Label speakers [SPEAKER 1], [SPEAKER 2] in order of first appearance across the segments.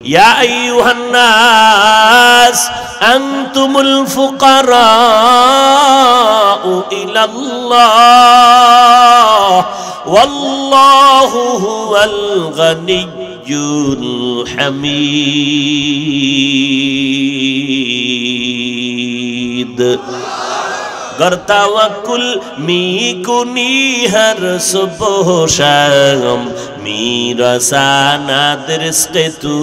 [SPEAKER 1] ইয়া আইয়ুহান নাস আনতুমুল ফুকারাউ ইলাল্লাহ ওয়াল্লাহু হুয়াল গানিয়্যুল হামিদ। गर तवक्कुल मी कुनी हर सुबह शाम मेरा सानाद रिज़्क़े तू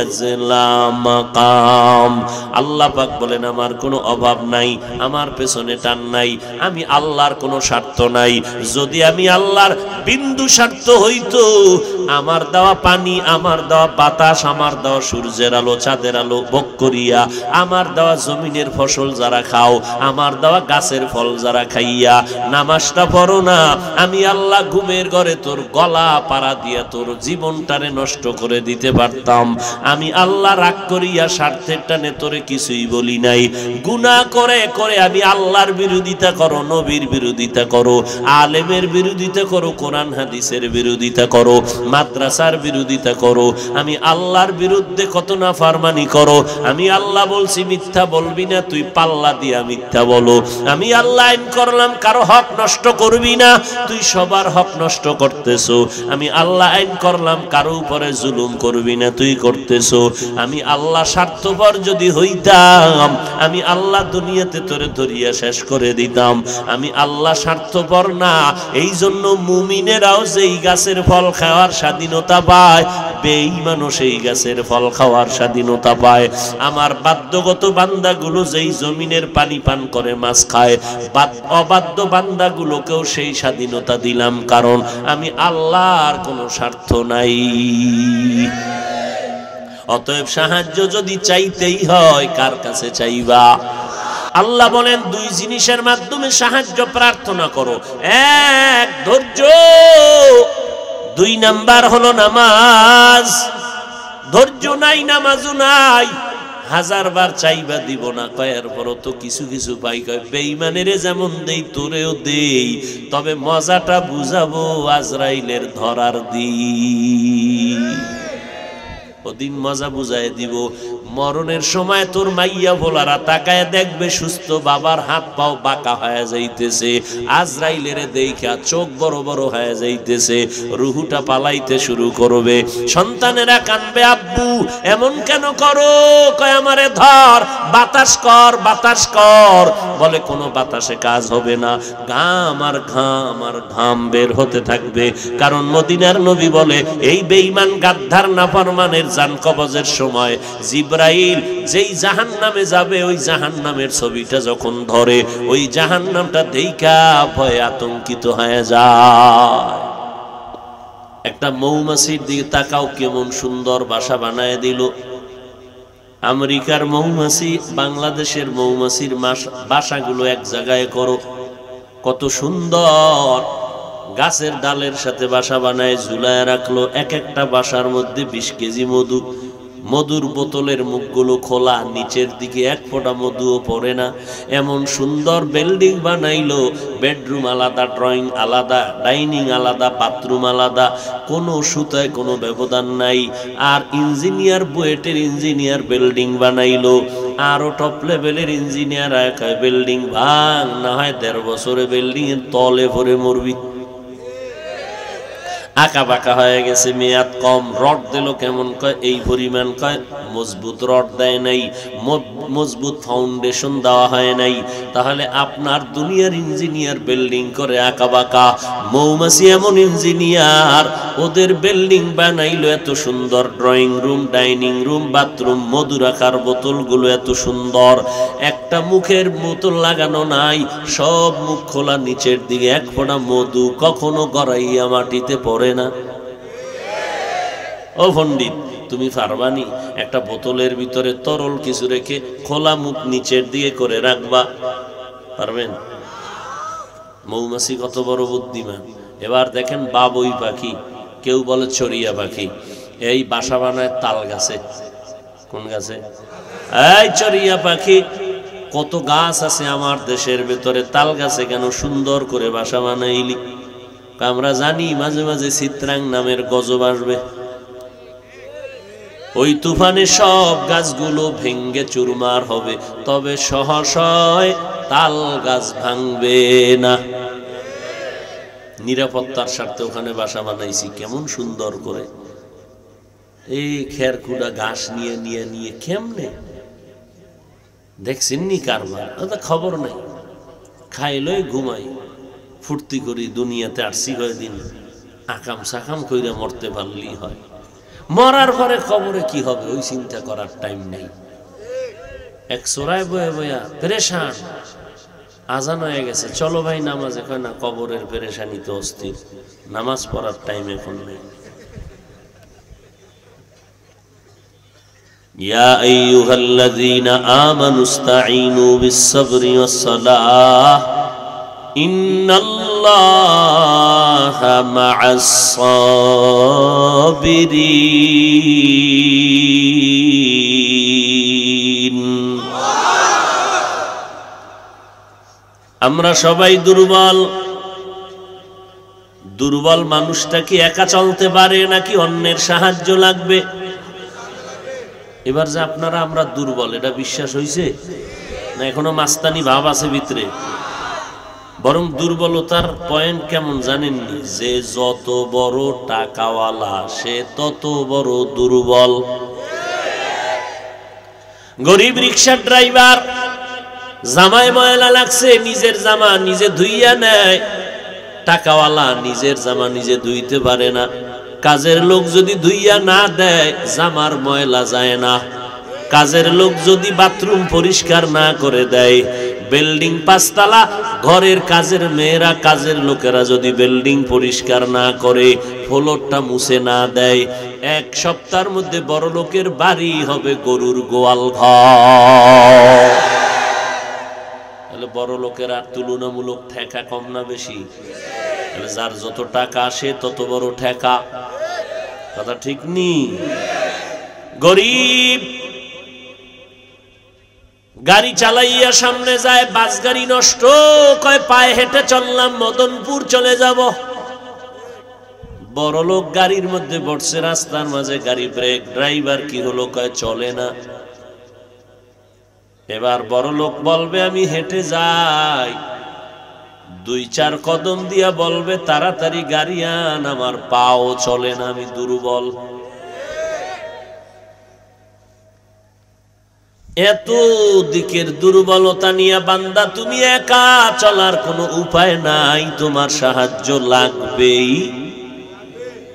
[SPEAKER 1] अज़ला मकाम। আল্লাহ পাক বলেন আমার কোনো অভাব নাই, আমার পেছনে টান নাই, আমি আল্লাহর কোনো স্বার্থ নাই। যদি আমি আল্লাহর বিন্দু স্বার্থ হইতো, আমার দেওয়া পানি, আমার দেওয়া বাতাস, আমার দেওয়া সূর্যের আলো, চাঁদের আলো ভোগ করিয়া, আমার দেওয়া জমিনের ফসল যারা খাও, আমার দেওয়া গাছের ফল যারা খাইয়া নামাজটা পড়ো না, আমি আল্লাহ ঘুমের ঘরে তোর গলা পাড়া দিয়া তোর জীবনটারে নষ্ট করে দিতে পারতাম। আমি আল্লাহ রাগ করিয়া স্বার্থের টানে তোরে কিছুই বলি নাই। গুনাহ করে করে আমি আল্লাহর বিরোধিতা করো, নবীর বিরোধিতা করো, আলেমের বিরোধিতা করো, কোরআন হাদিসের বিরোধিতা করো, মাদ্রাসার বিরোধিতা করো, আমি আল্লাহর বিরুদ্ধে কত না ফারমানি করো। আমি আল্লাহ বলছি মিথ্যা বলবি না, তুই পাল্লা দিয়া মিথ্যা বলো। আমি আল্লাহ আইন করলাম কারো হক নষ্ট করবি না, তুই সবার হক নষ্ট করতেছো। আমি আল্লাহ আইন করলাম কারো উপরে জুলুম করবি না, তুই করতেছো। আমি আল্লাহ স্বার্থপর যদি হইতাম, আমি আল্লাহ দুনিয়াতে তোরে ধরিয়া শেষ করে দিতাম। আমি আল্লাহ স্বার্থপর না, এই জন্য মুমিনেরাও যেই গাছের ফল খাওয়ার স্বাধীনতা পায়, বেঈমানও সেই গাছের ফল খাওয়ার স্বাধীনতা পায়। আমার বাধ্যগত বান্দাগুলো যেই জমিনের পানি পান করে মাছ খায়, অবাধ্য বান্দাগুলোকেও সেই স্বাধীনতা দিলাম, কারণ আমি আল্লাহর কোনো স্বার্থ নাই। অতএব সাহায্য যদি চাইতেই হয়, কার কাছে চাইবা? আল্লাহ বলেন দুই জিনিসের মাধ্যমে সাহায্য প্রার্থনা করো। এক, ধৈর্য। দুই নাম্বার হলো নামাজ। ধৈর্য নাই, নামাজও নাই, হাজারবার চাইবা দিব না কয়, এরপরও তো কিছু কিছু পাই কয়। বেঈমানেরে যেমন দেই তোরেও দেই, তবে মজাটা বুঝাবো আজরাইলের ধরার দিন। ওদিন মজা বুঝায় দিব। মরণের সময় তোর মাইয়া ভোলারা তাকায় দেখবে সুস্থ বাবার হাত পাও বাঁকা হয়ে যাইতেছে, আজরাইলের দেখা চোখ বড় বড় হয়ে যাইতেছে, রুহুটা পালাইতে শুরু করবে। সন্তানেরা কানবে, আব্বু এমন কেন করো? কয় আমারে ধর, বাতাস কর, বাতাস কর। বলে কোনো বাতাসে কাজ হবে না, ঘাম আর ঘাম আর ঘাম বের হতে থাকবে। কারণ মদিনার নবী বলে, এই বেঈমান গাদ্দার নাফরমানের জান কবজের সময় জিবরাইল যেই জাহান্নামে যাবে, ওই জাহান্নামের ছবিটা যখন ধরে, ওই জাহান্নামটা দেইখা ভয়ে আতঙ্কিত হয়ে যায়। একটা মৌমাছির দিকে তাকাও, কেমন সুন্দর বাসা বানায় দিল। আমেরিকার মৌমাছি, বাংলাদেশের মৌমাছির বাসাগুলো এক জায়গায় করো, কত সুন্দর। গাছের ডালের সাথে বাসা বানায় ঝুলায় রাখলো। এক একটা বাসার মধ্যে 20 কেজি মধু। মধুর বোতলের মুখগুলো খোলা, নিচের দিকে এক ফোঁটা মধুও পড়ে না। এমন সুন্দর বিল্ডিং বানাইলো, বেডরুম আলাদা, ড্রয়িং আলাদা, ডাইনিং আলাদা, বাথরুম আলাদা, কোনো সুতায় কোনো ব্যবধান নাই। আর ইঞ্জিনিয়ার, বুয়েটের ইঞ্জিনিয়ার বিল্ডিং বানাইলো। আরো টপ লেভেলের ইঞ্জিনিয়ার বিল্ডিং ভাঙ না হয় 1.5 বছরে বিল্ডিং এর তলে ভরে মরবি। আঁকা বাঁকা হয়ে গেছে, মেয়াদ কম। রড দিল কেমন? কয় এই পরিমাণ। কয় মজবুত রড দেয় নাই, মজবুত ফাউন্ডেশন দেওয়া হয় নাই। তাহলে আপনার দুনিয়ার ইঞ্জিনিয়ার বিল্ডিং করে আঁকা বাঁকা, মৌমাছি এমন ইঞ্জিনিয়ার, ওদের বিল্ডিং বানাইলো এত সুন্দর, drawing room, dining room, bathroom, মধু রাখার বোতলগুলো এত সুন্দর। একটা মুখের বোতল লাগানো নাই, সব মুখ খোলা, নিচের দিকে এক ফোঁটা মধু কখনো গড়াইয়া মাটিতে পড়ে না। ও পণ্ডিত, তুমি পারবানি একটা বোতলের ভিতরে তরল কিছু রেখে খোলা মুখ নিচের দিকে করে রাখবা? পারবেন? মৌমাছি কত বড় বুদ্ধিমান। এবার দেখেন বাবুই পাখি, কেউ বলে চড়িয়া পাখি, এই বাসা বানায় তাল গাছে। কোন গাছে? এই চড়িয়া পাখি। কত গাছ আছে আমার দেশের ভেতরে, তাল গাছে কেন সুন্দর করে বাসা বানাইলি? আমরা জানি মাঝে মাঝে চিত্রাং নামের গজব আসবে। ওই তুফানে সব গাছগুলো ভেঙ্গে চুরমার হবে, তবে সহসয় তাল গাছ ভাঙবে না। নিরাপত্তার স্বার্থে ওখানে বাসা বানাইছি, কেমন সুন্দর করে। এই খেরকুড়া ঘাস নিয়ে নিয়ে নিয়ে কেমনে দেখছেন নি কারবার, খবর নাই। খাইলই ঘুমাই, ফুর্তি করি, দুনিয়াতে আসছি কয়দিন, আকাম সাকাম কইরা মরতে পারলেই হয়। মরার পরে খবরে কি হবে ওই চিন্তা করার টাইম নেই। এক চোরায় বয়ে বয়া পেরেশান, আজান হয়ে গেছে, চলো ভাই নামাজে, কয় না, কবরের পেরেশানিতে অস্থির, নামাজ পড়ার টাইম এখন নেই। ইয়া আইয়ুহাল্লাযীনা আমানুস্তাঈনু বিস-সাবরি ওয়াস-সালাহ ইন্নাল্লাহা মা'আস-সাবিরিন। আমরা সবাই দুর্বল। দুর্বল মানুষটা কি একা চলতে পারে নাকি অন্যের সাহায্য লাগবে? এবার যে আপনারা আমরা দুর্বল, এটা বিশ্বাস হইছে না এখনো মাস্তানি ভাব আছে ভিতরে? বরং দুর্বলতার পয়েন্ট কেমন জানেননি? যে যত বড় টাকাওয়ালা সে তত বড় দুর্বল। গরিব রিকশার ড্রাইভার জামায় ময়লা লাগছে, নিজের জামা নিজে ধুইয়া নেয়। টাকাওয়ালা নিজের জামা নিজে ধুইতে পারে না। কাজের লোক যদি ধুইয়া না দেয় জামার ময়লা যায় না। কাজের লোক যদি বাথরুম পরিষ্কার না করে দেয়, বিল্ডিং 5 তলা, ঘরের কাজের মেয়েরা কাজের লোকেরা যদি বিল্ডিং পরিষ্কার না করে, ফ্লোরটা মুছে না দেয়, 1 সপ্তাহের মধ্যে বড় লোকের বাড়ি হবে গরুর গোয়াল ঘর। তাহলে বড় লোকের আর তুলনামূলক ঠেকা কম না বেশি? তাহলে যার যত টাকা আসে তত বড় ঠেকা, কথা ঠিক নি? গরিব গাড়ি চালাইয়া সামনে যায়, বাস গাড়ি নষ্ট, কয় পায়ে হেঁটে চললাম, মদনপুর চলে যাব। বড় লোক গাড়ির মধ্যে বসছে, রাস্তার মাঝে গাড়ি ব্রেক, ড্রাইভার কি হলো, কয় চলে না। এবার বড় লোক বলবে আমি হেঁটে যাই, 2-4 কদম দিয়া বলবে তাড়াতাড়ি গাড়ি আন, আমার পাও চলে না, আমি দুর্বল। এত দিকের দুর্বলতা নিয়ে বান্দা তুমি একা, চলার কোনো উপায় নাই, তোমার সাহায্য লাগবেই,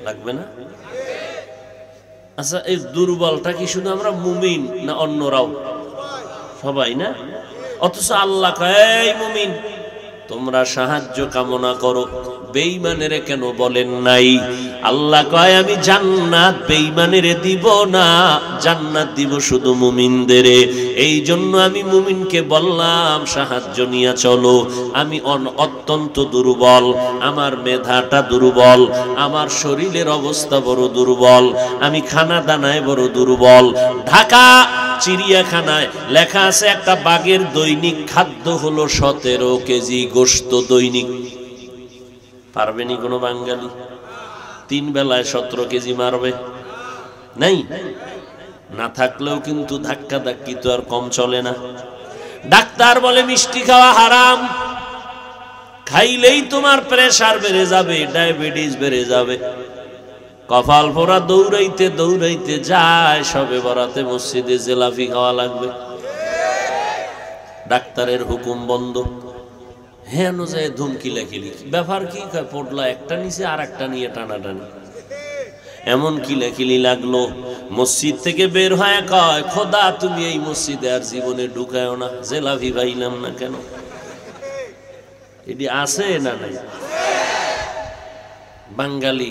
[SPEAKER 1] লাগবে না? আচ্ছা, এই দুর্বলটা কি শুধু আমরা মুমিন না অন্যরাও? সবাই না? অথচ আল্লাহ কয় এই মুমিন তোমরা সাহায্য কামনা করো, বেঈমানেরে কেন বলেন নাই? আল্লাহ কয় আমি জান্নাত বেঈমানেরে দিব না, জান্নাত দিব শুধু মুমিনদের। এই জন্য আমি মুমিনকে বললাম সাহায্য নিয়ে চলো। আমি অত্যন্ত দুর্বল, আমার মেধাটা দুর্বল, আমার শরীরের অবস্থা বড় দুর্বল, আমি খানা দানায় বড় দুর্বল। ঢাকা চিড়িয়াখানায় লেখা আছে একটা বাঘের দৈনিক খাদ্য হলো 17 কেজি গোশত দৈনিক। পারবেনি কোনো বাঙালি 3 বেলায় 17 কেজি মারবে? নাই, না থাকলেও কিন্তু ধাক্কা ধাক্কি তো আর কম চলে না। ডাক্তার বলে মিষ্টি খাওয়া হারাম, খাইলেই তোমার প্রেসার বেড়ে যাবে, ডায়াবেটিস বেড়ে যাবে। কপাল পোড়া দৌড়াইতে দৌড়াইতে যায়, সবে বরাতে মসজিদে জিলাপি খাওয়া লাগবে। ডাক্তারের হুকুম বন্ধ, হেন যায় ধুমকি লেখিলি। ব্যাপার কি? পড়লা একটা নিচে আর একটা নিয়ে টানাটানি। এমন কি লেখিলি লাগলো, মসজিদ থেকে বের হয় কয় খোদা তুমি এই মসজিদে আর জীবনে ঢুকায় না, জিলাপি পাইলাম না কেন? এটি আছে না নাই? বাঙালি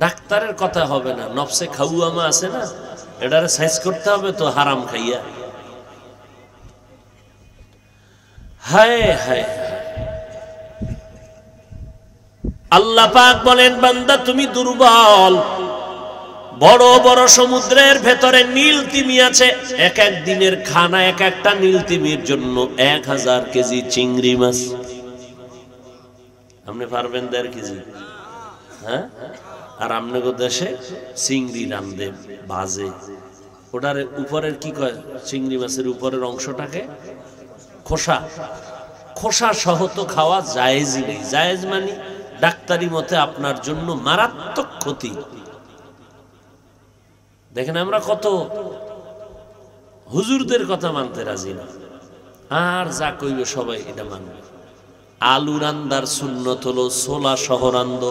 [SPEAKER 1] ডাক্তারের কথা হবে না, নফসে খাউয়ামা আছে না, এটারে সাইজ করতে হবে তো হারাম খাইয়া। হায় হায়, আল্লাহ পাক বলেন বান্দা তুমি দুর্বল। বড় বড় সমুদ্রের ভেতরে নীল তিমি আছে, এক এক দিনের খানা এক একটা নীল তিমির জন্য 1000 কেজি চিংড়ি মাছ। আপনি পারবেন 1.5 কেজি? হ্যাঁ, আর আমনগো দেশে চিংড়ি রান্ধে ভাজে, ওটার উপরের কি কয়, চিংড়ি মাছের উপরের অংশটাকে খোসা, খোসা সহ তো খাওয়া জায়েজই নেই। জায়েজ মানে ডাক্তারি মতে আপনার জন্য মারাত্মক ক্ষতি। দেখেন আমরা কত হুজুরদের কথা মানতে রাজি না, আর যা কইবে সবাই এটা মানবে। আলু রান্দার সুন্নত হলো ছোলা সহ রান্দ,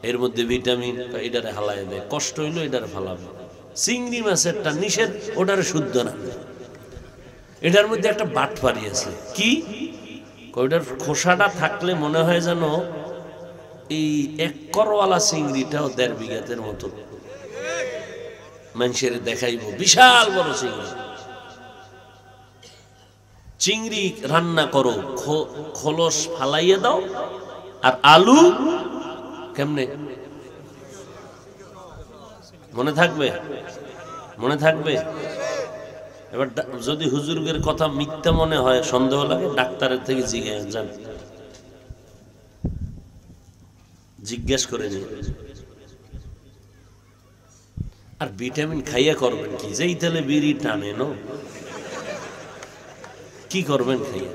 [SPEAKER 1] এর মধ্যে ভিটামিন, এটারে হালাই দেয়, কষ্ট হইলো এটারে ফালাবে। চিংড়ি মাছেরটা নিষেধ, ওটারে শুদ্ধ রান্না। এটার মধ্যে একটা বাটপারি আছে, কি ওইটার খোসাটা থাকলে মনে হয় যেন এই এক করওয়ালা চিংড়িটাও 1.5 বিঘাতের মতো মানুষের দেখাইব, বিশাল বড় চিংড়ি। চিংড়ি রান্না করো, খোলস ফালাইয়ে দাও, আর আলু কেমনে মনে থাকবে, মনে থাকবে। এবার যদি হুজুরের কথা মিথ্যা মনে হয়, সন্দেহ লাগে, ডাক্তারের থেকে জিজ্ঞেস করে নিয়ে। আর ভিটামিন খাইয়া করবেন কি, যেই তেলে বিড়ি টানে নো, কি করবেন খাইয়া?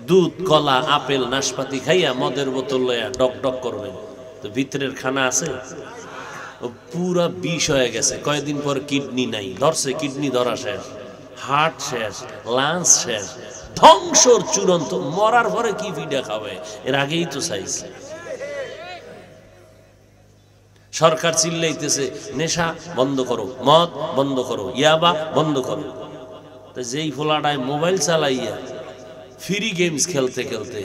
[SPEAKER 1] দুধ, কলা, আপেল, নাশপাতি খাইয়া মদের বোতল লইয়া ডক ডক করবেন, তো ভিতরের খানা আছে পুরা বিষ হয়ে গেছে। কয়েকদিন পর কিডনি নাই, ধরছে কিডনি ধরা শেষ, হার্ট শেষ, লাংস শেষ, ধ্বংসর চূড়ান্ত। মরার পরে কি ভিডা খাবে, এর আগেই তো চাইছে। সরকার চিল্লাইতেছে নেশা বন্ধ করো, মদ বন্ধ করো, ইয়াবা বন্ধ করো। যেই ফোলাটায় মোবাইল চালাইয়া ফ্রি গেমস খেলতে খেলতে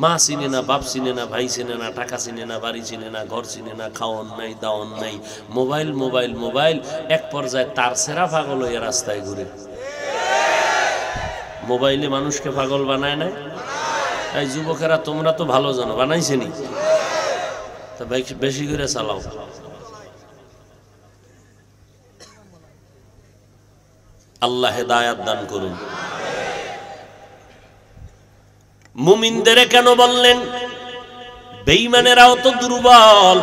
[SPEAKER 1] মা চিনে না, বাপ চিনে না, ভাই চিনে না, টাকা চিনে না, বাড়ি চিনে না, ঘর চিনে না, খাওয়ান নাই, দাওয়ান নাই, মোবাইল মোবাইল মোবাইল। এক পর্যায়ে তার সেরা পাগল হইয়া রাস্তায় ঘুরে। মোবাইলে মানুষকে পাগল বানায় না? এই যুবকেরা তোমরা তো ভালো জানো, বানাইছে নি? তা বেশি করে চালাও। আল্লাহ হেদায়াত দান করুন। মুমিনদের কেন বললেন? বেঈমানেরাও তো দুর্বল,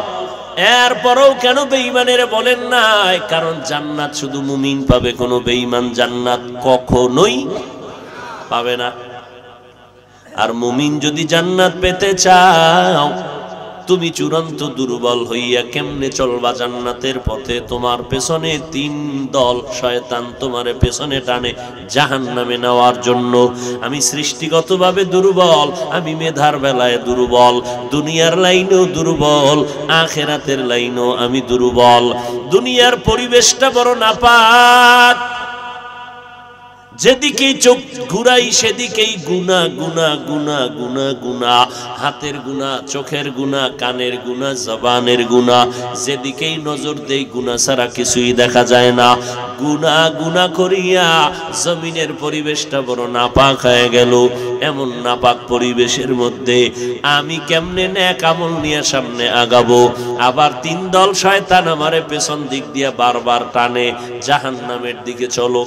[SPEAKER 1] এরপরও কেন বেঈমানের বলেন নাই? কারণ জান্নাত শুধু মুমিন পাবে, কোনো বেঈমান জান্নাত কখনোই পাবে না। আর মুমিন যদি জান্নাত পেতে চাও, তুমি চূড়ান্ত দুর্বল হইয়া কেমনে চলবা জান্নাতের পথে? তোমার পেছনে 3 দল শয়তান তোমারে পেছনে টানে জাহান্নামে নেওয়ার জন্য। আমি সৃষ্টিগতভাবে দুর্বল, আমি মেধার বেলায় দুর্বল, দুনিয়ার লাইনেও দুর্বল, আখিরাতের লাইনেও আমি দুর্বল। দুনিয়ার পরিবেশটা বড় নাপাক, যেদিকেই চোখ ঘুরাই সেদিকেই গুনাহ গুনাহ গুনাহ গুনাহ গুনাহ, হাতের গুনাহ, চোখের গুনাহ, কানের গুনাহ, জবানের গুনাহ, যেদিকেই নজর দেই গুনাহ ছাড়া কিছুই দেখা যায় না। গুনাহ গুনাহ করিয়া জমিনের পরিবেশটা বড় নাপাক হয়ে গেল। এমন নাপাক পরিবেশের মধ্যে আমি কেমনে নেক আমল নিয়ে সামনে আগাবো? আবার 3 দল শয়তান আমারে পেছন দিক দিয়ে বারবার টানে জাহান্নামের দিকে চলো।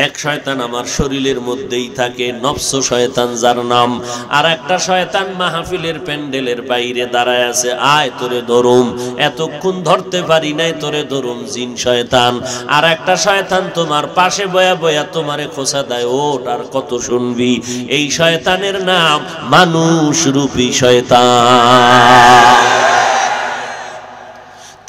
[SPEAKER 1] এক শয়তান আমার শরীরের মধ্যেই থাকে, নফস শয়তান যার নাম। আর একটা শয়তান মাহফিলের প্যান্ডেলের বাইরে দাঁড়ায় আছে, আয় তোরে ধরুম, এতক্ষণ ধরতে পারি নাই, তোরে ধরুম, জিন শয়তান। আর একটা শয়তান তোমার পাশে বয়া বয়া তোমারে খোঁচা দেয়, ওট আর কত শুনবি। এই শয়তানের নাম মানুষ রূপী শয়তান।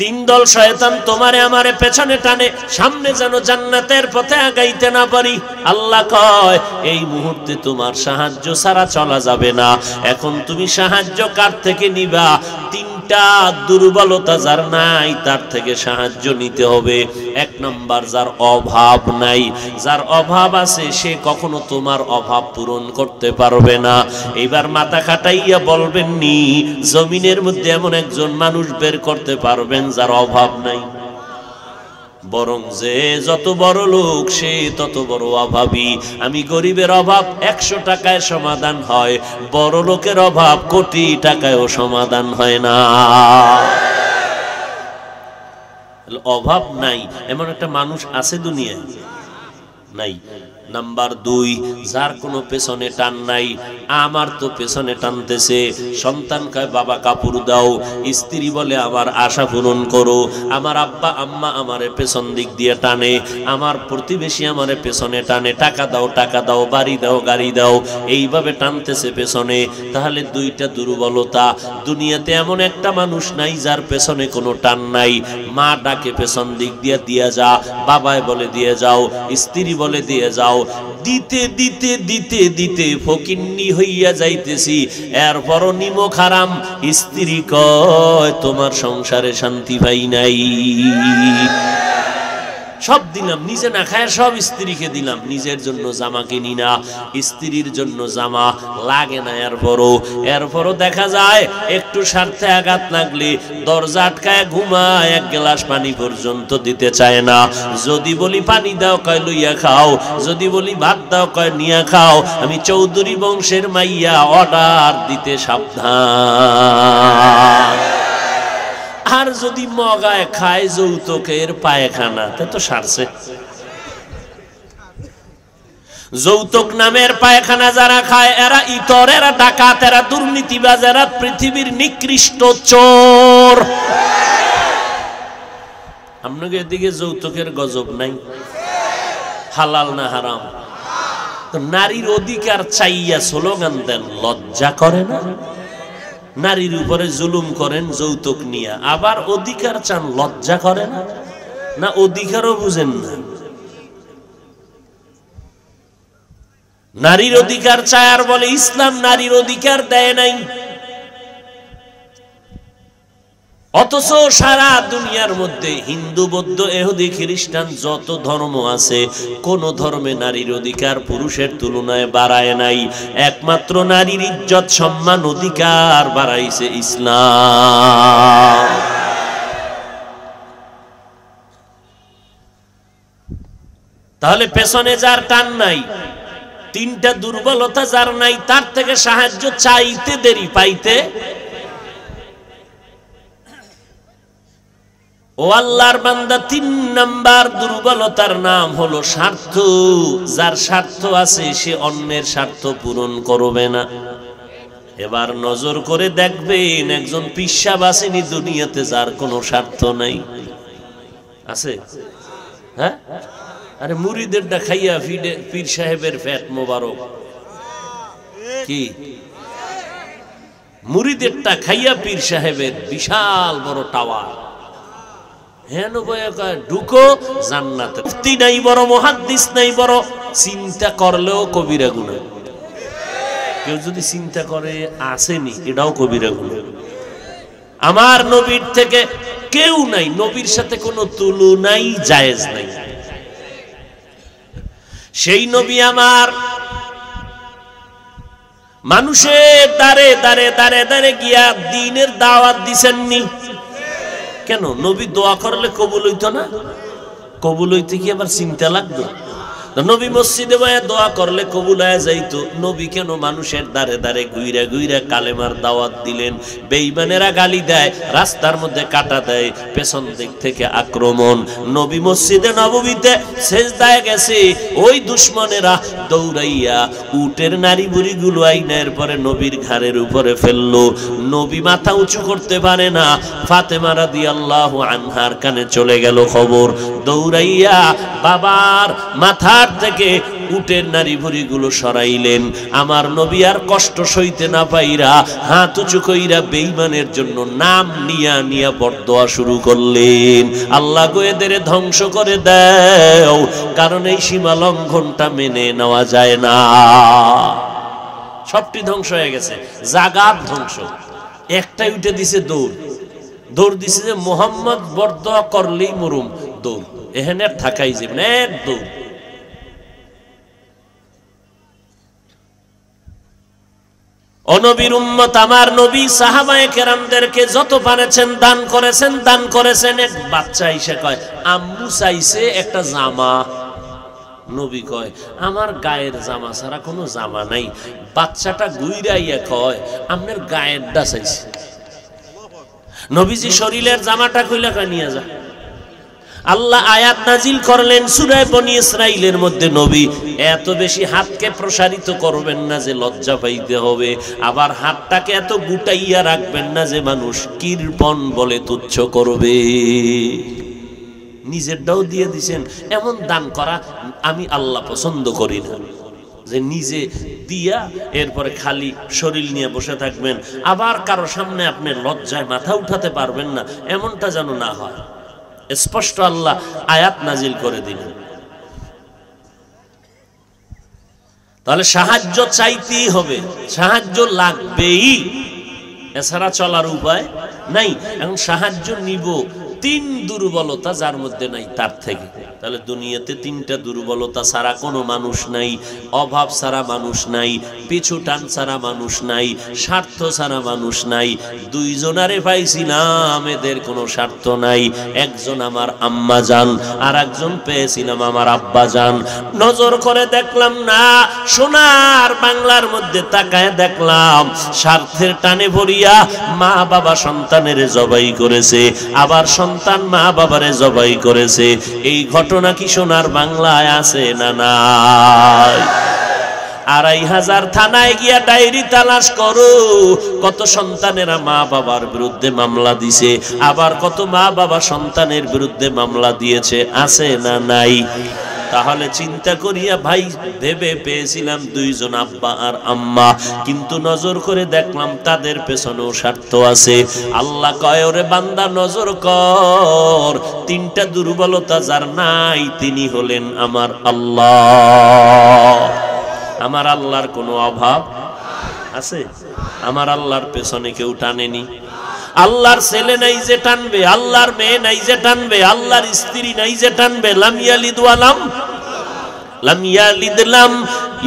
[SPEAKER 1] 3 দল শয়তান তোমারে আমারে পেছনে টানে, সামনে যেন জান্নাতের পথে আগাইতে না পারি। আল্লাহ কয় এই মুহূর্তে তোমার সাহায্য ছাড়া চলা যাবে না। এখন তুমি সাহায্য কার থেকে নিবা? 3টা দুর্বলতা যার নাই তার থেকে সাহায্য নিতে হবে। 1 নাম্বার, যার অভাব নাই। যার অভাব আছে সে কখনো তোমার অভাব পূরণ করতে পারবে না। এবার মাথা খাটাইয়া বলবেন নি জমিনের মধ্যে এমন একজন মানুষ বের করতে পারবেন যার অভাব নাই? বরং যে যত বড় লোক সে তত বড় অভাবী। আমি গরিবের অভাব 100 টাকায় সমাধান হয়, বড় লোকের অভাব কোটি টাকায়ও সমাধান হয় না। অভাব নাই এমন একটা মানুষ আছে দুনিয়ায়? নাই। নাম্বার 2, যার কোনো পেছনে টান নাই, আমার তো পেছনে টানতেছে। সন্তান কয় বাবা কাপড় দাও, স্ত্রী বলে আমার আশা পূরণ করো। আমার আব্বা আম্মা আমারে পেছন দিক দিয়ে টানে, আমার প্রতিবেশী আমারে পেছনে টানে, টাকা দাও টাকা দাও, বাড়ি দাও গাড়ি দাও, এইভাবে টানতেছে পেছনে। তাহলে দুইটা দুর্বলতা। দুনিয়াতে এমন একটা মানুষ নাই যার পেছনে কোনো টান নাই। মা ডাকে পেছন দিক দিয়ে দিয়া যা, বাবায় বলে দিয়ে যাও, স্ত্রী বলে দিয়ে যাও, দিতে দিতে দিতে দিতে ফকিন্নি হইয়া যাইতেছি। এরপরও নিমক হারাম। স্ত্রী কয় তোমার সংসারে শান্তি পাই নাই। সব দিলাম, নিজে না খায় সব স্ত্রীকে দিলাম, নিজের জন্য জামা কিনি না, স্ত্রীর জন্য জামা লাগে না। এরপরও দেখা যায় একটু স্বার্থে আঘাত লাগলে দরজা আটকায় ঘুমায়, এক গ্লাস পানি পর্যন্ত দিতে চায় না। যদি বলি পানি দাও কয় লইয়া খাও, যদি বলি ভাত দাও কয় নিয়া খাও। আমি চৌধুরী বংশের মাইয়া, অর্ডার দিতে সাবধান। আর যদি মগায় খায় যৌতুকের পায়খানা, তা তো সারছে। যৌতুক নামের পায়খানা যারা খায় এরা ইতর, এরা ডাকাত, এরা দুর্নীতিবাজ, এরা পৃথিবীর নিকৃষ্ট চোর। আপনাকে এদিকে যৌতুকের গজব নাই? হালাল না হারাম? নারীর অধিকার চাইয়া স্লোগান দেন, লজ্জা করে না? নারীর উপরে জুলুম করেন যৌতুক নিয়ে, আবার অধিকার চান, লজ্জা করে না? না অধিকারও বুঝেন না? নারীর অধিকার চায় আর বলে ইসলাম নারীর অধিকার দেয় নাই। অথচ সারা দুনিয়ার মধ্যে হিন্দু বৌদ্ধ ইহুদি খ্রিস্টান যত ধর্ম আছে, কোন ধর্মে নারীর অধিকার পুরুষের তুলনায় বাড়ায় নাই। একমাত্র নারীর ইজ্জত সম্মান অধিকার বাড়াইছে ইসলাম। তাহলে পেছনে যার টান নাই, তিনটা দুর্বলতা যার নাই, তার থেকে সাহায্য চাইতে দেরি পাইতে। ও আল্লাহর বান্দা, 3 নাম্বার দুর্বলতার নাম হলো স্বার্থ। যার স্বার্থ আছে সে অন্যের স্বার্থ পূরণ করবে না। এবার নজর করে দেখবেন, একজন পিসাব আসেনি দুনিয়াতে যার কোনো স্বার্থ নাই? আছে? হ্যাঁ, আরে মুরিদেরটা খাইয়া পীর সাহেবের ফ্যাট মোবারক। কি মুরিদেরটা খাইয়া পীর সাহেবের বিশাল বড় টাওয়ার, হেন ঢুকো জান্নাতে। মুফতি নাই বড়, মুহাদ্দিস নাই বড়, চিন্তা করলেও কবিরা গুনাহ। কেউ যদি চিন্তা করে আসেনি, এটাও কবিরা গুনাহ। আমার নবীর থেকে কেউ নাই, নবীর সাথে কোনো তুলনাই জায়েজ নাই। সেই নবী আমার মানুষের দাঁড়ে দাঁড়ে দাঁড়ে দাঁড়ে গিয়া দ্বীনের দাওয়াত দিছেননি কেন? নবী দোয়া করলে কবুল হইতো না? কবুল হইতে কি আবার চিন্তা লাগতো? নবী মসজিদে বসে দোয়া করলে কবুল হয়ে যাইতো। নবী কেন মানুষের দাঁড়ে দাঁড়ে ঘুইরা ঘুইরা কালেমার দাওয়াত দিলেন? বেঈমানেরা গালি দেয়, রাস্তার মধ্যে কাটা দেয়, পেছন দিক থেকে আক্রমণ। নবী মসজিদে নববীতে সেজদায় গেছে, ওই দুশমনেরা দৌড়াইয়া উটের নারী বুড়িগুলো আইনের পরে নবীর ঘাড়ের উপরে ফেললো। নবী মাথা উঁচু করতে পারে না। ফাতেমা রাদিয়াল্লাহু আনহার কানে চলে গেল খবর, দৌড়াইয়া বাবার মাথা থেকে উটের নারী ভুঁড়িগুলো সরাইলেন। আমার নবী আর কষ্ট সইতে না পাইরা হাত উঁচু কইরা বেঈমানের জন্য নাম নিয়া নিয়া বরদোয়া শুরু করলেন, আল্লাহ গো এদের ধ্বংস করে দাও, কারণ এই সীমা লঙ্ঘনটা মেনে নেওয়া যায় না। সবটি ধ্বংস হয়ে গেছে, জাগাত ধ্বংস। একটাই উঠে দিছে দৌড়, দৌড় দিছে যে মোহাম্মদ বরদোয়া করলেই মরুম, দৌড় এখানে থাকাই যাবে না, এক দৌড়। নবীর উম্মত আমার নবী সাহাবায়ে কেরামদেরকে যত পারেছেন দান করেছেন, দান করেছেন। এক বাচ্চা এসে কয় আম্মু চাইছে একটা জামা। নবী কয় আমার গায়ের জামা ছাড়া কোনো জামা নাই। বাচ্চাটা গুইরাইয়া কয় আপনার গায়েরটা চাইছে। নবীজি শরীরের জামাটা খুইলা নিয়ে যা। আল্লাহ আয়াত নাজিল করলেন সূরা বনী ইসরাইলের মধ্যে, নবী এত বেশি হাতকে প্রসারিত করবেন না যে লজ্জা পাইতে হবে, আবার হাতটাকে এত গুটাইয়া রাখবেন না যে মানুষ কৃপণ বলে তুচ্ছ করবে। নিজেরটাও দিয়ে দিছেন। এমন দান করা আমি আল্লাহ পছন্দ করি না, যে নিজে দিয়া এরপরে খালি শরীর নিয়ে বসে থাকবেন, আবার কারো সামনে আপনি লজ্জায় মাথা উঠাতে পারবেন না, এমনটা যেন না হয়। স্পষ্ট আল্লাহ আয়াত নাজিল করে দিলেন। তাহলে সাহায্য চাইতেই হবে, সাহায্য লাগবেই, এছাড়া চলার উপায় নাই। এখন সাহায্য নিব তিন দুর্বলতা যার মধ্যে নাই তার থেকে। তাহলে দুনিয়াতে তিনটা দুর্বলতা ছাড়া কোনো মানুষ নাই। অভাব ছাড়া মানুষ নাই, পিছু টান ছাড়া মানুষ নাই, স্বার্থ ছাড়া মানুষ নাই। দুইজনারে পাইছিলাম, এদের কোনো স্বার্থ নাই। একজন আমার আম্মা জান, আর একজন পেয়েছিলাম আমার আব্বা জান। নজর করে দেখলাম না, সোনার বাংলার মধ্যে তাকায় দেখলাম স্বার্থের টানে ভরিয়া মা বাবা সন্তানের জবাই করেছে, আবার সন্তান মা বাবারে জবাই করেছে। এই ঘটনা কি সোনার বাংলায় আছে না নাই? ২৫০০ থানায় গিয়া ডায়েরি তালাশ করো, কত সন্তানেরা মা বাবার বিরুদ্ধে মামলা দিছে, আবার কত মা বাবা সন্তানের বিরুদ্ধে মামলা দিয়েছে, আছে না নাই? তাহলে চিন্তা করিয়া ভাই ভেবে পেয়েছিলাম দুইজন আব্বা আর আম্মা, কিন্তু নজর করে দেখলাম তাদের পেছনেও স্বার্থ আছে। আল্লাহ কয়, ওরে বান্দা নজর কর, তিনটা দুর্বলতা যার নাই তিনি হলেন আমার আল্লাহ। আমার আল্লাহর কোনো অভাব আছে? আমার আল্লাহর পেছনে কেউ টানেনি। আল্লাহর ছেলে নাই যে টানবে, আল্লাহর মেয়ে নাই যে টানবে, আল্লাহর স্ত্রী নাই যে টানবে। লাম ইয়ালিদ ওয়া লাম ইয়ালিদ লাম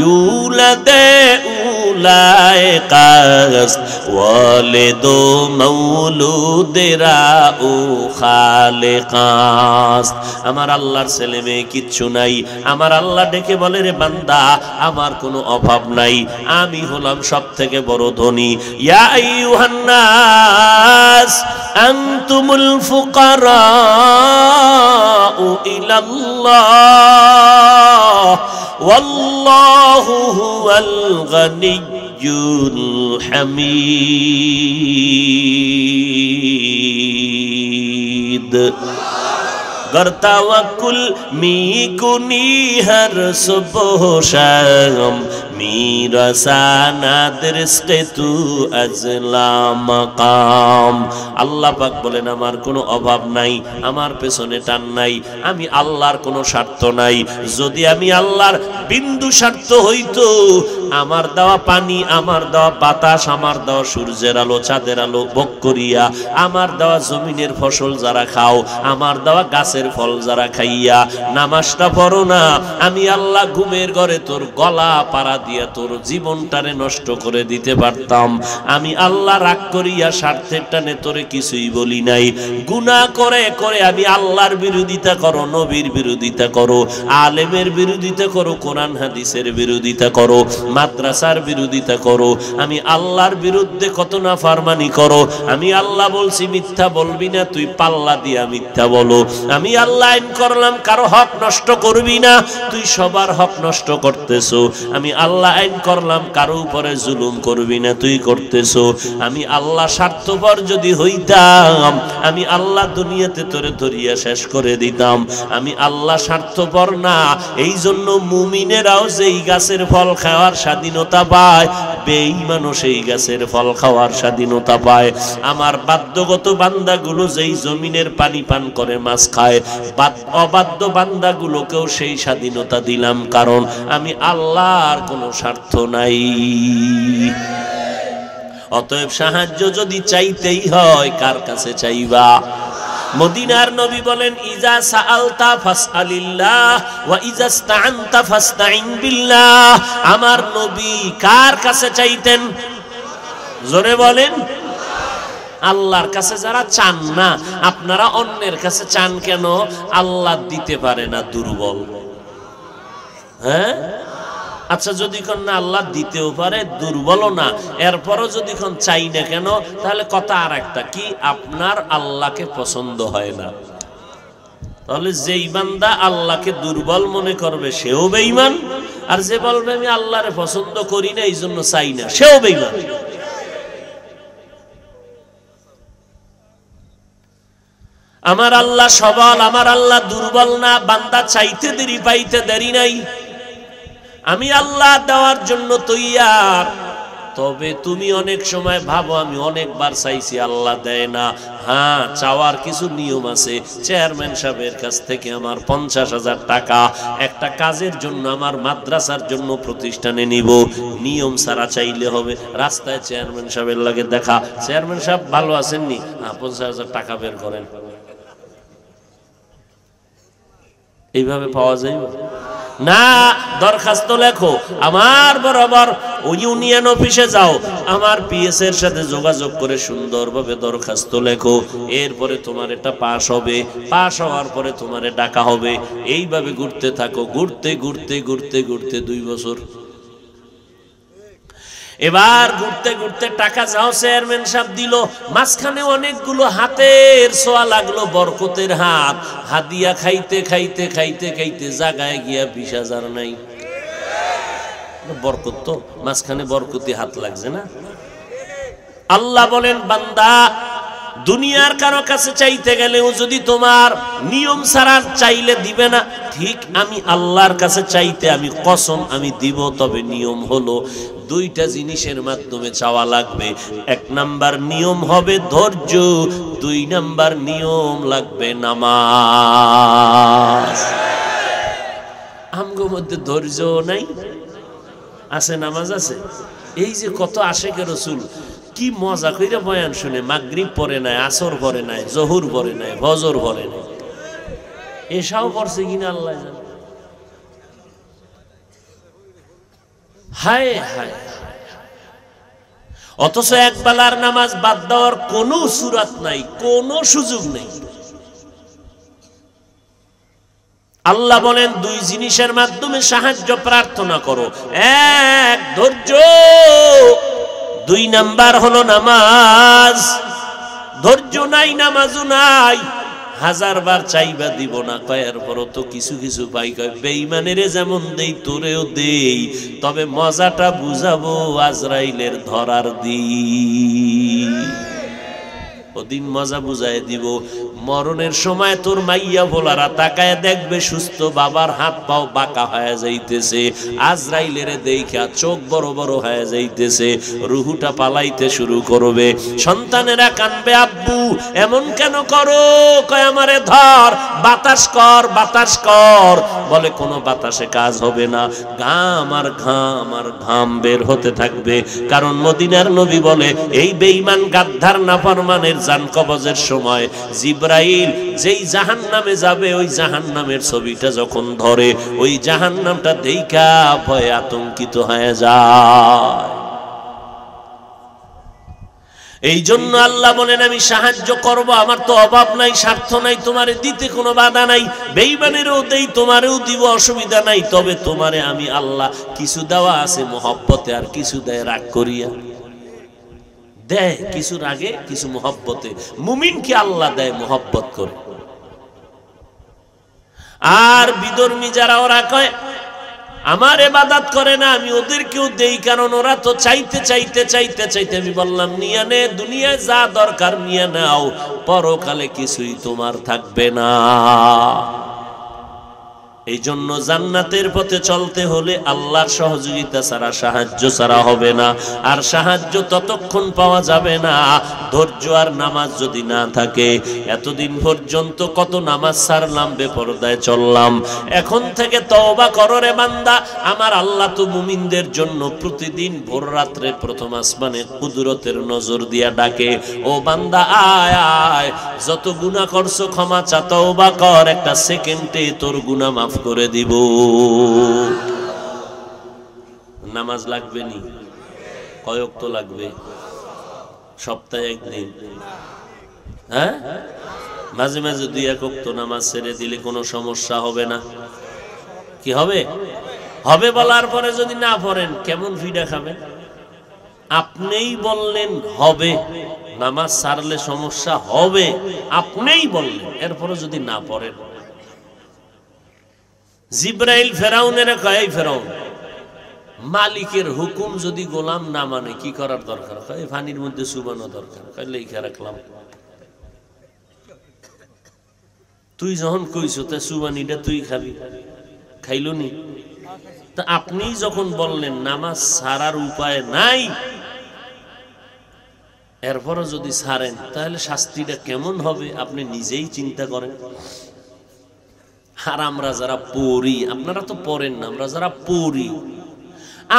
[SPEAKER 1] ইউলাদ উলাইকাস ওয়ালিদু মাউলুদেরা ও খালিকাস। আমার আল্লাহর ছেলে মেয়ে কিচ্ছু নাই। আমার আল্লাহ ডেকে বলে, রে বান্দা আমার কোনো অভাব নাই, আমি হলাম সবথেকে বড় ধনী। ইয়া আইয়ুহান নাস আনতুমুল ফুকারাউ ইলাল্লাহ ওয়াল্লাহু হুয়াল গানিয়্যুল হামিদ। गर तवक्कुल मी कुनी हर सुबह शाम मेरा सानाद रिज़्क़े तू अज़ला मकाम। আল্লাহ পাক বলেন, আমার কোনো অভাব নাই, আমার পেছনে টান নাই, আমি আল্লাহর কোনো স্বার্থ নাই। যদি আমি আল্লাহর বিন্দু স্বার্থ হইতো, আমার দেওয়া পানি, আমার দেওয়া বাতাস, আমার দেওয়া সূর্যের আলো চাঁদের আলো ভোগ করিয়া, আমার দেওয়া জমিনের ফসল যারা খাও, আমার দেওয়া গাছের ফল যারা খাইয়া নামাজটা পড়ো না, আমি আল্লাহ ঘুমের ঘরে তোর গলা পাড়া দিয়া তোর জীবনটারে নষ্ট করে দিতে পারতাম। আমি আল্লাহ রাগ করিয়া স্বার্থের টানে তোরে কিছুই বলি নাই। গুনাহ করে করে আমি আল্লাহর বিরোধিতা করো, নবীর বিরোধিতা করো, আলেমের বিরোধিতা করো, কোরআন হাদিসের বিরোধিতা করো, মাদ্রাসার বিরোধিতা করো, আমি আল্লাহর বিরুদ্ধে কত না ফারমানি করো। আমি আল্লাহ বলছি মিথ্যা বলবি না, তুই পাল্লা দিয়া মিথ্যা বলো। আমি আল্লাহ আইন করলাম কারো হক নষ্ট করবি না, তুই সবার হক নষ্ট করতেছো। আমি আল্লাহ আইন করলাম কারো উপরে জুলুম করবি না, তুই করতেছো। আমি আল্লাহ স্বার্থপর যদি হইতাম, আমি আল্লাহ দুনিয়াতে তোরে ধরিয়া শেষ করে দিতাম। আমি আল্লাহ স্বার্থপর না, এই জন্য মুমিনেরাও যেই গাছের ফল খাওয়ার স্বাধীনতা পায়, বেঈমানও সেই গাছের ফল খাওয়ার স্বাধীনতা পায়। আমার বাধ্যগত বান্দাগুলো যেই জমিনের পানি পান করে মাছ খায়, অবাধ্য বান্দাগুলোকেও সেই স্বাধীনতা দিলাম, কারণ আমি আল্লাহর কোনো স্বার্থ নাই। অতএব সাহায্য যদি চাইতেই হয়, কার কাছে চাইবা? মদিনার নবী বলেন, ইজা সাআলতা ফাসআলিল্লাহ ওয়া ইজা ইসতাআনতা ফাসতাইন বিল্লাহ। আমার নবী কার কাছে চাইতেন? জোরে বলেন। আল্লাহর কাছে যারা চান না, আপনারা অন্যের কাছে চান কেন? আল্লাহ দিতে পারে না, দুর্বল। হ্যাঁ, আচ্ছা যদি কোন না আল্লাহ দিতেও পারে, দুর্বলও না, এরপরও যদি কোন চাই না কেন, তাহলে কথা আর একটা কি, আপনার আল্লাহকে পছন্দ হয় না। তাহলে যেই বান্দা আল্লাহকে দুর্বল মনে করবে সেও বেঈমান, আর যে বলবে আমি আল্লাহরে পছন্দ করি না এই জন্য চাই না সেও বেঈমান। আমার আল্লাহ সবল, আমার আল্লাহ দুর্বল না। বান্দা চাইতে দেরি পাইতে দেরি নাই, আমি আল্লাহ দেওয়ার জন্য তৈয়ার। তবে তুমি অনেক সময় ভাবো আমি অনেকবার চাইছি আল্লাহ দেয় না। হ্যাঁ, চাওয়ার কিছু নিয়ম আছে। চেয়ারম্যান সাহেবের কাছ থেকে আমার 50,000 টাকা একটা কাজের জন্য, আমার মাদ্রাসার জন্য প্রতিষ্ঠানে নিব, নিয়ম ছাড়া চাইলে হবে। রাস্তায় চেয়ারম্যান সাহেবের লাগে দেখা, চেয়ারম্যান সাহেব ভালো আছেননি, 50,000 টাকা বের করেন, এইভাবে পাওয়া যায় না। দরখাস্ত লেখো, আমার বরাবর ওই ইউনিয়ন অফিসে যাও, আমার পিএস এর সাথে যোগাযোগ করে সুন্দরভাবে দরখাস্ত লেখো। এরপরে তোমার এটা পাস হবে, পাস হওয়ার পরে তোমারে ডাকা হবে। এইভাবে ঘুরতে থাকো, ঘুরতে ঘুরতে ঘুরতে ঘুরতে 2 বছর। এবার ঘুরতে ঘুরতে টাকা যাও চেয়ারম্যান সাহেব দিল, মাঝখানে অনেকগুলো হাতের ছোঁয়া লাগলো, বরকতের হাত। হাদিয়া খাইতে খাইতে খাইতে খাইতে জায়গায় গিয়া 20,000 নাই। বরকত তো মাঝখানে বরকতি হাত লাগছে না। আল্লাহ বলেন বান্দা দুনিয়ার কারো কাছে চাইতে গেলেও যদি তোমার নিয়ম ছাড়া চাইলে দিবে না, ঠিক আমি আল্লাহর কাছে চাইতে আমি কসম আমি দিব। তবে নিয়ম হলো 2টা জিনিসের মাধ্যমে চাওয়া লাগবে। 1 নাম্বার নিয়ম হবে ধৈর্য, 2 নাম্বার নিয়ম লাগবে নামাজ। আমগো মধ্যে ধৈর্য নাই, আছে নামাজ আছে। এই যে কত আশেকের রাসূল কি মজা কইরা বয়ান শুনে, মাগরিব পড়ে নাই, আসর পড়ে নাই, জোহর পড়ে নাই, ফজর পড়ে নাই, এসাও পড়ছে কিনা আল্লাহ জানে। হায় হায়, অথচ এক বেলার নামাজ বাদ দেওয়ার কোনো সুরাত নাই, কোনো সুযোগ নেই। আল্লাহ বলেন 2 জিনিসের মাধ্যমে সাহায্য প্রার্থনা করো। 1 ধৈর্য, 2 নাম্বার হলো নামাজ। ধৈর্য নাই, নামাজও নাই, 1000 বার চাইবা দিব না, কয়ের পরও তো কিছু কিছু পাই। কয় বেঈমানের যেমন দেই তোরেও দেই, তবে মজাটা বুঝাবো আজরাইলের ধরার দিন। ওদিন মজা বুঝাই দিব। মরণের সময় তোর মাইয়া ভোলারা তাকায় দেখবে সুস্থ বাবার হাত পাও বাঁকা হয়ে যাইতেছে, আজরাইলের দেখা চোখ বড় বড় হয়ে যাইতেছে, রুহুটা পালাইতে শুরু করবে। সন্তানেরা কানবে, আব্বু এমন কেন করো? কয় আমারে ধর, বাতাস কর বাতাস কর। বলে কোনো বাতাসে কাজ হবে না, ঘাম আর ঘাম আর ঘাম বের হতে থাকবে। কারণ মদিনার নবী বলে এই বেঈমান গাদ্দার নাফরমানের জান কবজের সময় জিবরাইল যেই জাহান্নামে যাবে, ওই জাহান্নামের ছবিটা যখন ধরে, ওই জাহান্নামটা দেইখা ভয়ে আতঙ্কিত হয়ে যায়। এই জন্য আল্লাহ বলেন আমি সাহায্য করব, আমার তো অভাব নাই, স্বার্থ নাই, তোমারে দিতে কোনো বাধা নাই। বেঈমানেরও দেই, তোমারেও দিব, অসুবিধা নাই। তবে তোমারে আমি আল্লাহ কিছু দেওয়া আছে মহব্বতে, আর কিছু দেয় রাগ করিয়া। দেয় কিছুর আগে কিছু মহব্বতে। মুমিনকে আল্লাহ দেয় মহব্বত করে। আর বিধর্মী যারা, ওরা কয় আমার ইবাদত করে না, আমি ওদেরকেও দেই, কারণ ওরা তো চাইতে চাইতে চাইতে চাইতে। আমি বললাম নিয়া নে, দুনিয়ায় যা দরকার নিয়ে নাও, পরকালে কিছুই তোমার থাকবে না। এই জন্য জান্নাতের পথে চলতে হলে আল্লাহর সহযোগিতা ছাড়া, সাহায্য ছাড়া হবে না। আর সাহায্য ততক্ষণ পাওয়া যাবে না ধৈর্য আর নামাজ যদি না থাকে। এতদিন পর্যন্ত কত নামাজ ছাড়লাম, বেপরদায় চললাম। এখন থেকে তওবা করো রে বান্দা। আমার আল্লাহ তো মুমিনদের জন্য প্রতিদিন ভোর রাত্রে প্রথম আসমানে কুদরতের নজর দিয়া ডাকে, ও বান্দা আয় আয়, যত গুনাহ করছো ক্ষমা চা, তওবা কর, একটা সেকেন্ডে তোর গুনাহ মাফ করে দিব। নামাজ লাগবে নি? কয়েক তো লাগবে, সপ্তাহে 1 দিন। হ্যাঁ, মাঝে মাঝে 2-1 ওয়াক্ত নামাজ ছেড়ে দিলে কোনো সমস্যা হবে না। কি হবে? হবে বলার পরে যদি না পড়েন কেমন ফিডা খাবেন? আপনিই বললেন হবে, নামাজ ছাড়লে সমস্যা হবে, আপনিই বললেন, এরপরে যদি না পড়েন জিব্রাইল ফেরাউনের কয়, ফেরাউন মালিকের হুকুম যদি গোলাম না মানে কি করার দরকার? কয় পানির মধ্যে চুবানো দরকার। কয় লেখা রাখলাম। তুই যখন কইছো তা চুবানিটা তুই খাবি, খাইল নি? তা আপনি যখন বললেন নামাজ ছাড়ার উপায় নাই, এরপরও যদি ছাড়েন তাহলে শাস্তিটা কেমন হবে আপনি নিজেই চিন্তা করেন। আর আমরা যারা পড়ি, আপনারা তো পড়েন না, আমরা যারা পড়ি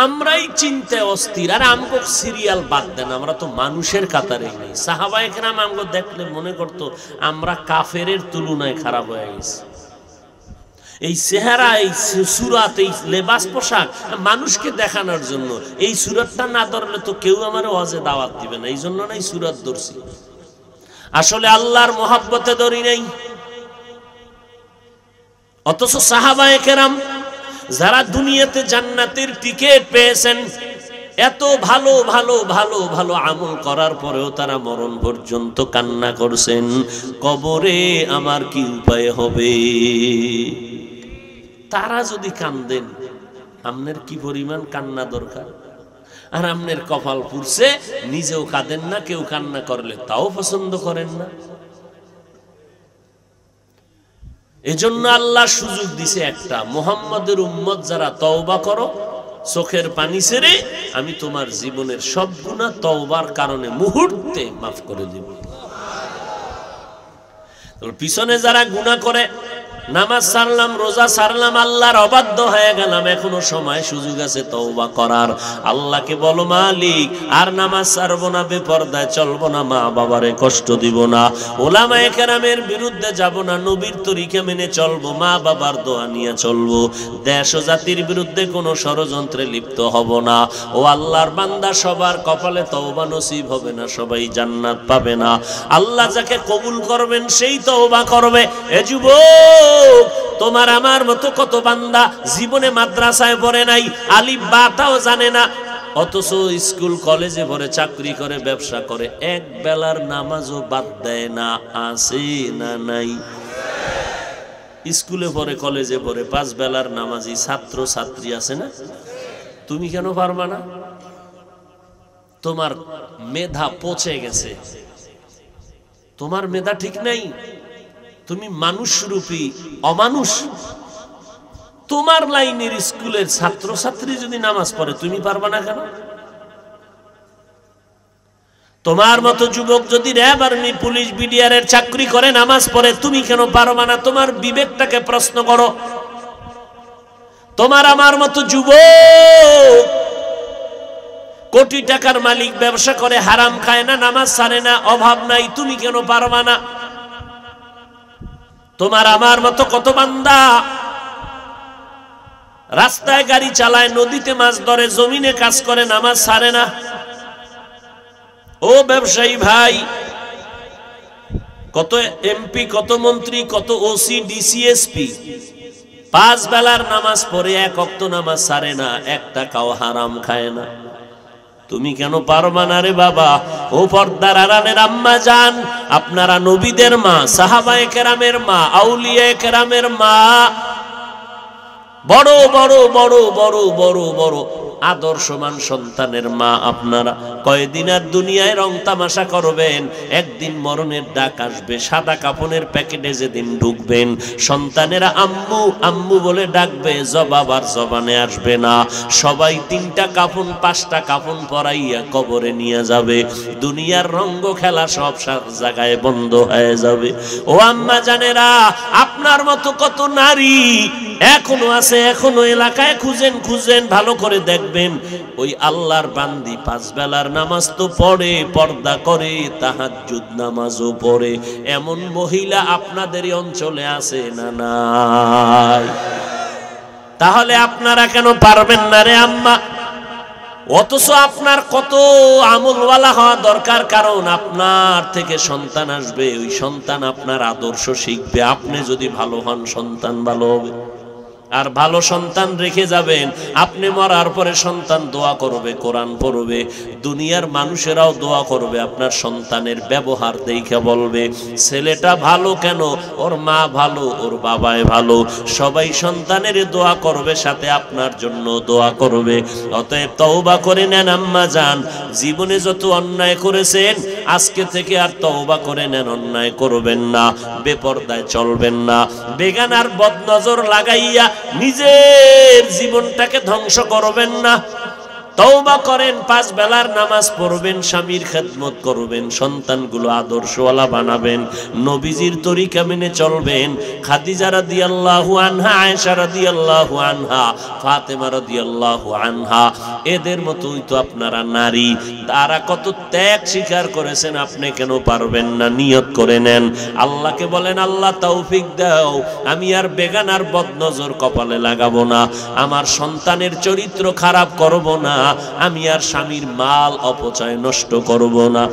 [SPEAKER 1] আমরাই চিন্তায় অস্থির। আর আমগো সিরিয়াল বাদ দেন, আমরা তো মানুষের কাতারে নেই। সাহাবায়ে কেরাম আমগো দেখলে মনে করতো আমরা কাফেরের তুলনায় খারাপ হয়ে গেছি। এই চেহারা, এই সুরাত, এই লেবাস পোশাক মানুষকে দেখানোর জন্য। এই সুরাতটা না ধরলে তো কেউ আমার ওয়াজে দাওয়াত দিবে না, এই জন্য না এই সুরাত ধরছি। আসলে আল্লাহর মহব্বতে ধরি নাই। অথচ সাহাবায়ে কেরাম যারা দুনিয়াতে জান্নাতের টিকিট পেয়েছেন, এত ভালো ভালো ভালো ভালো আমল করার পরেও তারা মরণ পর্যন্ত কান্না করছেন, কবরে আমার কি উপায় হবে। তারা যদি কান্দেন, আমনের কি পরিমাণ কান্না দরকার। আর আমনের কপাল পুড়ছে, নিজেও কাঁদেন না, কেউ কান্না করলে তাও পছন্দ করেন না। এজন্য আল্লাহ সুযোগ দিছে একটা, মুহাম্মাদের উম্মত যারা তওবা করো চোখের পানি ছেড়ে, আমি তোমার জীবনের সব গুনাহ তওবার কারণে মুহূর্তে মাফ করে দেব। তোর পিছনে যারা গুনাহ করে, নামাজ ছাড়লাম, রোজা ছাড়লাম, আল্লাহর অবাধ্য হয়ে গেলাম, এখনো সময় সুযোগ আছে তওবা করার। আল্লাহকে বলো মালিক আর নামাজ ছাড়বো না, বেপরদায় চলবো না, মা বাবারে কষ্ট দিব না, ওলামায়ে কেরামের বিরুদ্ধে যাব না, নবীর তরিকা মেনে চলবো, মা বাবার দোয়া নিয়ে চলবো, দেশ ও জাতির বিরুদ্ধে কোনো ষড়যন্ত্রে লিপ্ত হব না। ও আল্লাহর বান্দা, সবার কপালে তওবা নসিব হবে না, সবাই জান্নাত পাবে না। আল্লাহ যাকে কবুল করবেন সেই তওবা করবে। এ যুবক, তোমার আমার মতো কত বান্দা জীবনে মাদ্রাসায় পড়ে নাই, আলিফ বাটাও জানে না, অথচ স্কুল কলেজে পড়ে, চাকরি করে, ব্যবসা করে, এক বেলার নামাজও বাদ দেয় না। আছে না নাই? স্কুলে পড়ে, কলেজে পড়ে, 5 বেলার নামাজি ছাত্র ছাত্রী আছে না? তুমি কেন পারবা না? তোমার মেধা পচে গেছে, তোমার মেধা ঠিক নাই, তুমি মানুষ রূপী অমানুষ। তোমার লাইনের স্কুলের ছাত্র ছাত্রী যদি নামাজ পড়ে, তুমি পারবা না কেন? তোমার মতো যুবক যদি র্যাব, আর্মি, পুলিশ, বিডিআরের চাকরি করে, নামাজ পড়ে, তুমি কেন পারবা না? তোমার বিবেকটাকে প্রশ্ন করো। তোমার আমার মতো যুবক কোটি টাকার মালিক, ব্যবসা করে, হারাম খায় না, নামাজ ছাড়ে না, অভাব নাই, তুমি কেন পারবা না? তোমার আমার মতো কত বান্দা রাস্তায় গাড়ি চালায়, নদীতে মাছ ধরে, জমিনে কাজ করে, নামাজ ছাড়ে না। ও ব্যবসায়ী ভাই, কত এমপি, কত মন্ত্রী, কত ওসি, ডিসি, এসপি 5 বেলার নামাজ পড়ে, 1 ওয়াক্ত নামাজ ছাড়ে না, 1 টাকাও হারাম খায় না। তুমি কেন পারবা না রে বাবা? ও পর্দার আড়ালের আম্মা জান, আপনারা নবীদের মা, সাহাবায়ে কেরামের মা, আউলিয়ায়ে কেরামের মা, বড় বড় বড় বড় বড় বড় আদর্শমান সন্তানের মা আপনারা। কয়দিন আর দুনিয়ায় রং তামাশা করবেন, একদিন মরণের ডাক আসবে। সাদা কাপনের প্যাকেটে যেদিন ঢুকবেন, সন্তানেরা আম্মু আম্মু বলে ডাকবে, জবাব আর জবানে আসবে না। সবাই 3টা কাপন 5টা কাপন পরাইয়া কবরে নিয়ে যাবে। দুনিয়ার রঙ্গ খেলা সব জায়গায় বন্ধ হয়ে যাবে। ও আম্মা জানেরা, আপনার মতো কত নারী এখনো আছে, এখনো এলাকায় খুঁজেন, খুঁজেন, ভালো করে দেখবেন, ওই আল্লাহর বান্দি 5 বেলার নামাজ তো পড়ে, পর্দা করে, তাহাজ্জুদ নামাজও পড়ে, এমন মহিলা আপনাদের অঞ্চলে আছে না নাই? তাহলে আপনারা কেন পারবেন না রে আম্মা? অথচ আপনার কত আমলওয়ালা হওয়া দরকার, কারণ আপনার থেকে সন্তান আসবে, ওই সন্তান আপনার আদর্শ শিখবে। আপনি যদি ভালো হন, সন্তান ভালো হবে। আর ভালো সন্তান রেখে যাবেন। আপনি মরার পরে সন্তান দোয়া করবে, কোরআন পড়বে, দুনিয়ার মানুষেরাও দোয়া করবে। আপনার সন্তানের ব্যবহার দেখে বলবে ছেলেটা ভালো, কেন ওর মা ভালো, ওর বাবাই ভালো। সবাই সন্তানের দোয়া করবে, সাথে আপনার জন্য দোয়া করবে। অতএব তওবা করে নেন আম্মা জান, জীবনে যত অন্যায় করেছেন আজকে থেকে আর তওবা করে নেন, অন্যায় করবেন না, বেপরদায় চলবেন না, বেগানার বদনজর লাগাইয়া নিজের জীবনটাকে ধ্বংস করবেন না। তওবা করেন, 5 বেলার নামাজ পড়বেন, স্বামীর খেদমত করবেন, সন্তানগুলো আদর্শওয়ালা বানাবেন, নবীজির তরিকা মেনে চলবেন। খাদিজা রাদিয়াল্লাহু আনহা, আয়েশা রাদিয়াল্লাহু আনহা, ফাতেমা রাদিয়াল্লাহু আনহা, এদের মতোই তো আপনারা নারী। তারা কত ত্যাগ স্বীকার করেছেন, আপনি কেন পারবেন না? নিয়ত করে নেন, আল্লাহকে বলেন আল্লাহ তৌফিক দাও, আমি আর বেগানার বদনজর কপালে লাগাবো না, আমার সন্তানের চরিত্র খারাপ করব না, আমি আর স্বামীর মাল অপচয় নষ্ট করব না।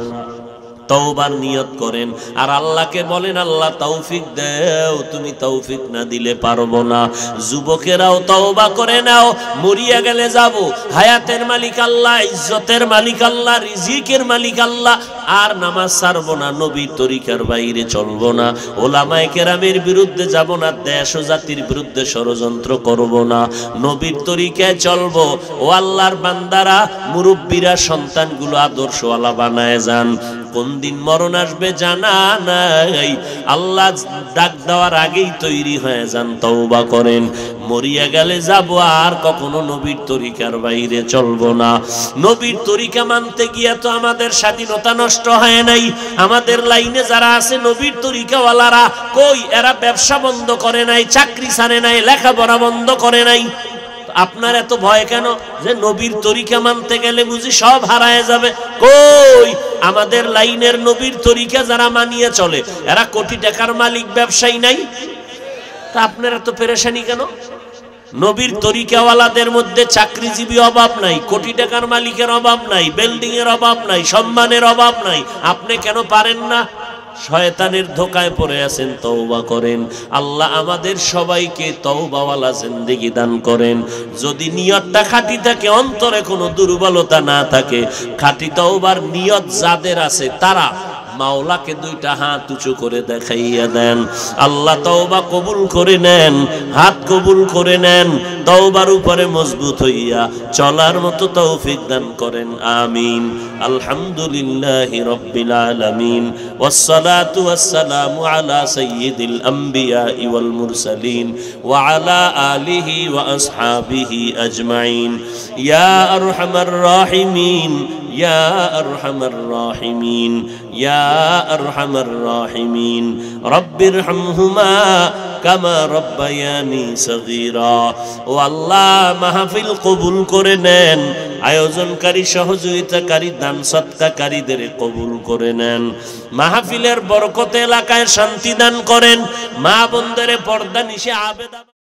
[SPEAKER 1] তওবার নিয়ত করেন আর আল্লাহকে বলেন আল্লাহ তৌফিক দাও, তুমি তৌফিক না দিলে পারবো না। যুবকেরাও তওবা করে নাও, মরিয়া গেলে যাব, হায়াতের মালিক আল্লাহ, ইজ্জতের মালিক আল্লাহ, রিজিকের মালিক আল্লাহ। আর নামাজ ছাড়বো না, নবীর তরিকার বাইরে চলবো না, ওলামায়ে কেরামের বিরুদ্ধে যাব না, দেশ ও জাতির বিরুদ্ধে ষড়যন্ত্র করব না, নবীর তরিকায় চলবো। ও আল্লাহর বান্দারা, মুরব্বীরা, সন্তানগুলো আদর্শওয়ালা বানায় যান। কোন দিন মরণ আসবে জানা নাই, আল্লাহ ডাক দেওয়ার আগেই তৈরি হয়ে যান, তওবা করেন। মরিয়া গেলে যাব, আর কখনো নবীর তরিকার বাইরে চলবো না। নবীর তরিকা মানতে গিয়ে তো আমাদের স্বাধীনতা নষ্ট হয় নাই। আমাদের লাইনে যারা আছে নবীর তরিকাওয়ালারা, কই এরা ব্যবসা বন্ধ করে নাই, চাকরি ছাড়ে নাই, লেখাপড়া বন্ধ করে নাই। আপনার এত ভয় কেন যে নবীর তরিকা মানতে গেলে বুঝি সব হারায় যাবে? কই আমাদের লাইনের নবীর তরিকা যারা মানিয়ে চলে এরা কোটি টাকার মালিক, ব্যবসায়ী নাই? তা আপনার এত পেরেশানি কেন? নবীর তরিকাওয়ালাদের মধ্যে চাকরিজীবী অভাব নাই, কোটি টাকার মালিকের অভাব নাই, বিল্ডিং এর অভাব নাই, সম্মানের অভাব নাই। আপনি কেন পারেন না? শয়তানের ধোকায় পড়ে আছেন, তওবা করেন। আল্লাহ আমাদের সবাইকে তওবাওয়ালা জিন্দেগি দান করেন। যদি নিয়তটা খাঁটি থাকে, অন্তরে কোনো দুর্বলতা না থাকে, খাঁটি তওবার নিয়ত যাদের আছে তারা মাওলাকে 2টা হাত উঁচু করে দেখাইয়া দেন। আল্লাহ তওবা কবুল করে নেন, হাত কবুল করে নেন, তওবার উপরে মজবুত হইয়া চলার মতো তৌফিক দান করেন। আমিন। আলহামদুলিল্লাহি রাব্বিল আলামিন, ওয়াসসালাতু ওয়াসসালামু আলা সাইয়্যিদিল আম্বিয়া ওয়াল মুরসালিন ওয়া আলা আলিহি ওয়া আসহাবিহি আজমাইন। ইয়া আরহামার রাহিমিন, ইয়া আরহামার রাহিমিন, ইয়া আরহামার রাহিমিন, রব্বিরহামহুমা কামা রব্বায়ানি সগীরা। ও আল্লাহ, মাহফিল কবুল করে নেন, আয়োজনকারী, সহযোগিতাকারী, দান সৎকারীদের কবুল করে নেন। মাহফিলের বরকতে এলাকায় শান্তি দান করেন। মা বোনদের পর্দা নিশে আবেদন